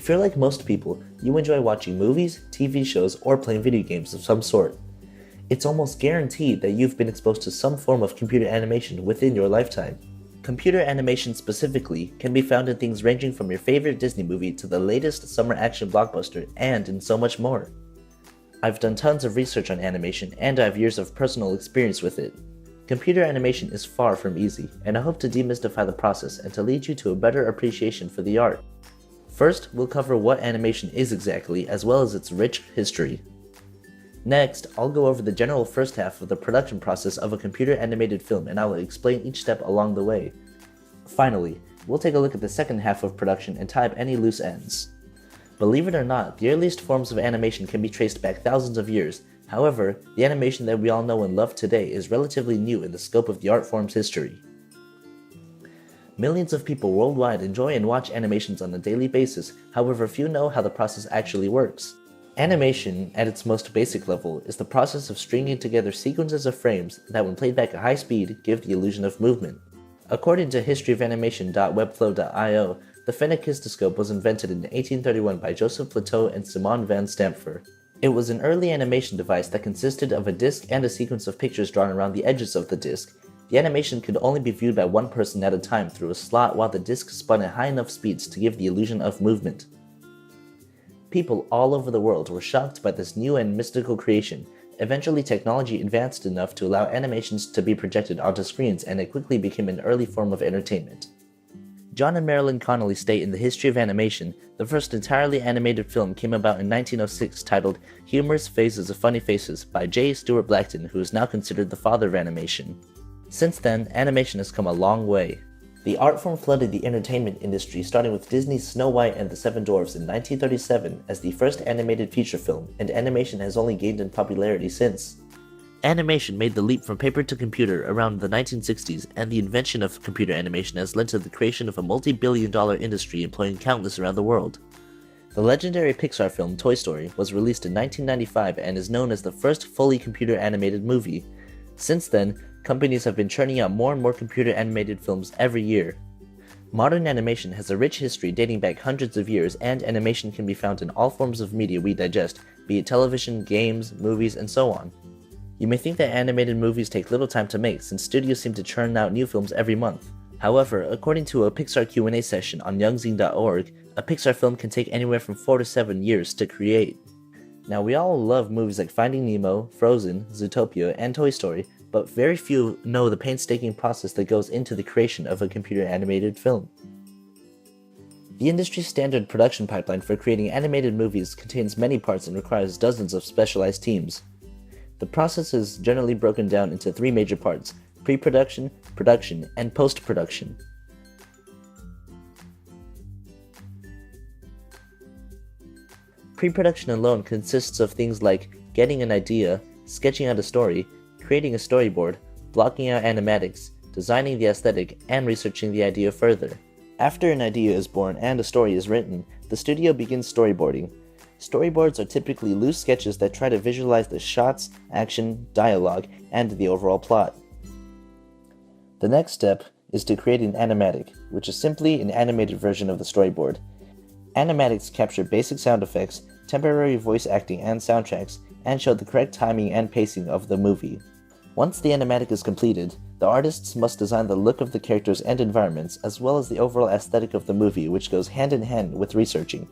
If you're like most people, you enjoy watching movies, TV shows, or playing video games of some sort. It's almost guaranteed that you've been exposed to some form of computer animation within your lifetime. Computer animation specifically can be found in things ranging from your favorite Disney movie to the latest summer action blockbuster, and in so much more. I've done tons of research on animation, and I have years of personal experience with it. Computer animation is far from easy, and I hope to demystify the process and to lead you to a better appreciation for the art. First, we'll cover what animation is exactly, as well as its rich history. Next, I'll go over the general first half of the production process of a computer animated film, and I will explain each step along the way. Finally, we'll take a look at the second half of production and tie up any loose ends. Believe it or not, the earliest forms of animation can be traced back thousands of years. However, the animation that we all know and love today is relatively new in the scope of the art form's history. Millions of people worldwide enjoy and watch animations on a daily basis, however few know how the process actually works. Animation, at its most basic level, is the process of stringing together sequences of frames that when played back at high speed give the illusion of movement. According to historyofanimation.webflow.io, the phenakistoscope was invented in 1831 by Joseph Plateau and Simon van Stamfer. It was an early animation device that consisted of a disc and a sequence of pictures drawn around the edges of the disc. The animation could only be viewed by one person at a time through a slot while the disc spun at high enough speeds to give the illusion of movement. People all over the world were shocked by this new and mystical creation. Eventually, technology advanced enough to allow animations to be projected onto screens, and it quickly became an early form of entertainment. John and Marilyn Connolly state in the History of Animation, the first entirely animated film came about in 1906 titled Humorous Phases of Funny Faces by J. Stuart Blackton, who is now considered the father of animation. Since then, animation has come a long way. The art form flooded the entertainment industry, starting with Disney's Snow White and the Seven Dwarfs in 1937 as the first animated feature film, and animation has only gained in popularity since. Animation made the leap from paper to computer around the 1960s, and the invention of computer animation has led to the creation of a multi-billion-dollar industry employing countless around the world. The legendary Pixar film Toy Story was released in 1995 and is known as the first fully computer animated movie. Since then, companies have been churning out more and more computer animated films every year. Modern animation has a rich history dating back hundreds of years, and animation can be found in all forms of media we digest, be it television, games, movies, and so on. You may think that animated movies take little time to make, since studios seem to churn out new films every month. However, according to a Pixar Q&A session on youngzine.org, a Pixar film can take anywhere from 4 to 7 years to create. Now, we all love movies like Finding Nemo, Frozen, Zootopia, and Toy Story, but very few know the painstaking process that goes into the creation of a computer animated film. The industry standard production pipeline for creating animated movies contains many parts and requires dozens of specialized teams. The process is generally broken down into 3 major parts: pre-production, production, and post-production. Pre-production alone consists of things like getting an idea, sketching out a story, creating a storyboard, blocking out animatics, designing the aesthetic, and researching the idea further. After an idea is born and a story is written, the studio begins storyboarding. Storyboards are typically loose sketches that try to visualize the shots, action, dialogue, and the overall plot. The next step is to create an animatic, which is simply an animated version of the storyboard. Animatics capture basic sound effects, temporary voice acting and soundtracks, and show the correct timing and pacing of the movie. Once the animatic is completed, the artists must design the look of the characters and environments, as well as the overall aesthetic of the movie, which goes hand in hand with researching.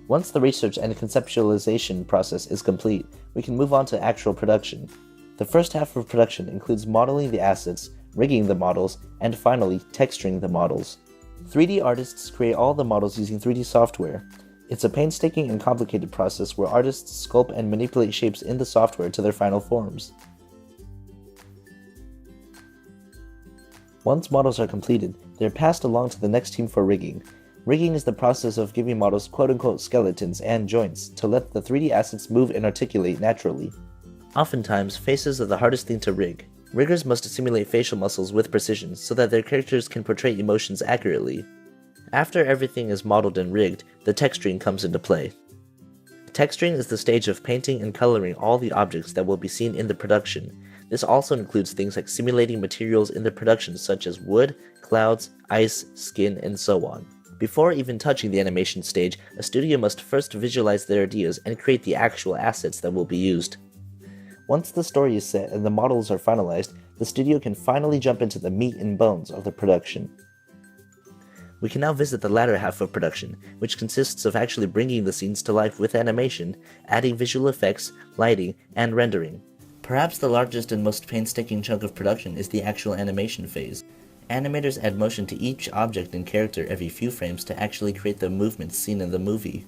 Once the research and conceptualization process is complete, we can move on to actual production. The first half of production includes modeling the assets, rigging the models, and finally, texturing the models. 3D artists create all the models using 3D software. It's a painstaking and complicated process where artists sculpt and manipulate shapes in the software to their final forms. Once models are completed, they are passed along to the next team for rigging. Rigging is the process of giving models quote-unquote skeletons and joints to let the 3D assets move and articulate naturally. Oftentimes, faces are the hardest thing to rig. Riggers must simulate facial muscles with precision so that their characters can portray emotions accurately. After everything is modeled and rigged, the texturing comes into play. Texturing is the stage of painting and coloring all the objects that will be seen in the production. This also includes things like simulating materials in the production such as wood, clouds, ice, skin, and so on. Before even touching the animation stage, a studio must first visualize their ideas and create the actual assets that will be used. Once the story is set and the models are finalized, the studio can finally jump into the meat and bones of the production. We can now visit the latter half of production, which consists of actually bringing the scenes to life with animation, adding visual effects, lighting, and rendering. Perhaps the largest and most painstaking chunk of production is the actual animation phase. Animators add motion to each object and character every few frames to actually create the movements seen in the movie.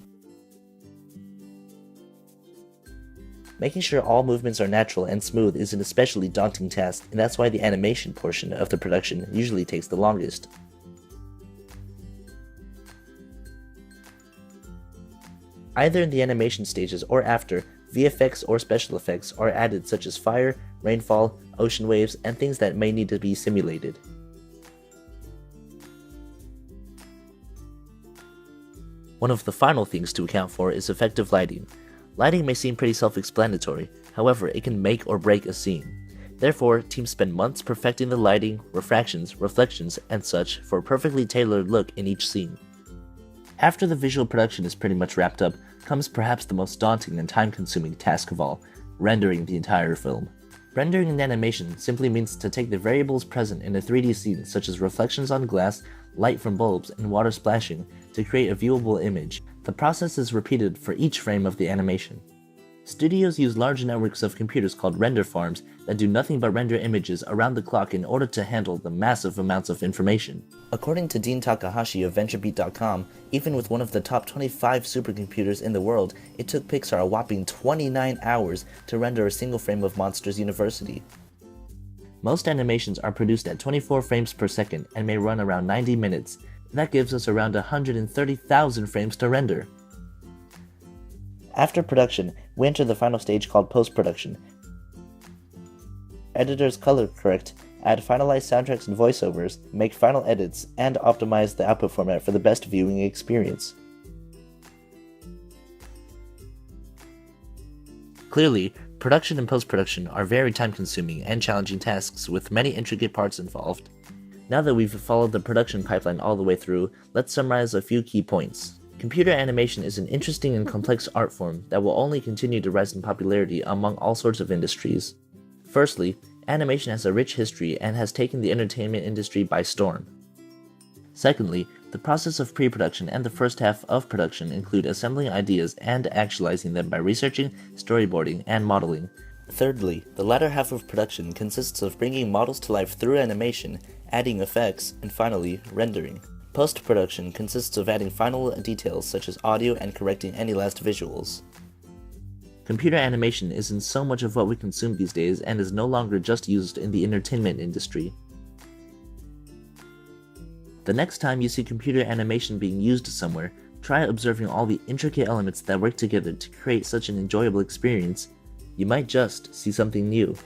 Making sure all movements are natural and smooth is an especially daunting task, and that's why the animation portion of the production usually takes the longest. Either in the animation stages or after, VFX or special effects are added such as fire, rainfall, ocean waves, and things that may need to be simulated. One of the final things to account for is effective lighting. Lighting may seem pretty self-explanatory, however it can make or break a scene. Therefore, teams spend months perfecting the lighting, refractions, reflections, and such for a perfectly tailored look in each scene. After the visual production is pretty much wrapped up, comes perhaps the most daunting and time-consuming task of all, rendering the entire film. Rendering in animation simply means to take the variables present in a 3D scene, such as reflections on glass, light from bulbs, and water splashing, to create a viewable image. The process is repeated for each frame of the animation. Studios use large networks of computers called render farms that do nothing but render images around the clock in order to handle the massive amounts of information. According to Dean Takahashi of VentureBeat.com, even with one of the top 25 supercomputers in the world, it took Pixar a whopping 29 hours to render a single frame of Monsters University. Most animations are produced at 24 frames per second and may run around 90 minutes. That gives us around 130,000 frames to render. After production, we enter the final stage called post-production. Editors color correct, add finalized soundtracks and voiceovers, make final edits, and optimize the output format for the best viewing experience. Clearly, production and post-production are very time-consuming and challenging tasks with many intricate parts involved. Now that we've followed the production pipeline all the way through, let's summarize a few key points. Computer animation is an interesting and complex art form that will only continue to rise in popularity among all sorts of industries. Firstly, animation has a rich history and has taken the entertainment industry by storm. Secondly, the process of pre-production and the first half of production include assembling ideas and actualizing them by researching, storyboarding, and modeling. Thirdly, the latter half of production consists of bringing models to life through animation, adding effects, and finally, rendering. Post-production consists of adding final details such as audio and correcting any last visuals. Computer animation is in so much of what we consume these days and is no longer just used in the entertainment industry. The next time you see computer animation being used somewhere, try observing all the intricate elements that work together to create such an enjoyable experience. You might just see something new.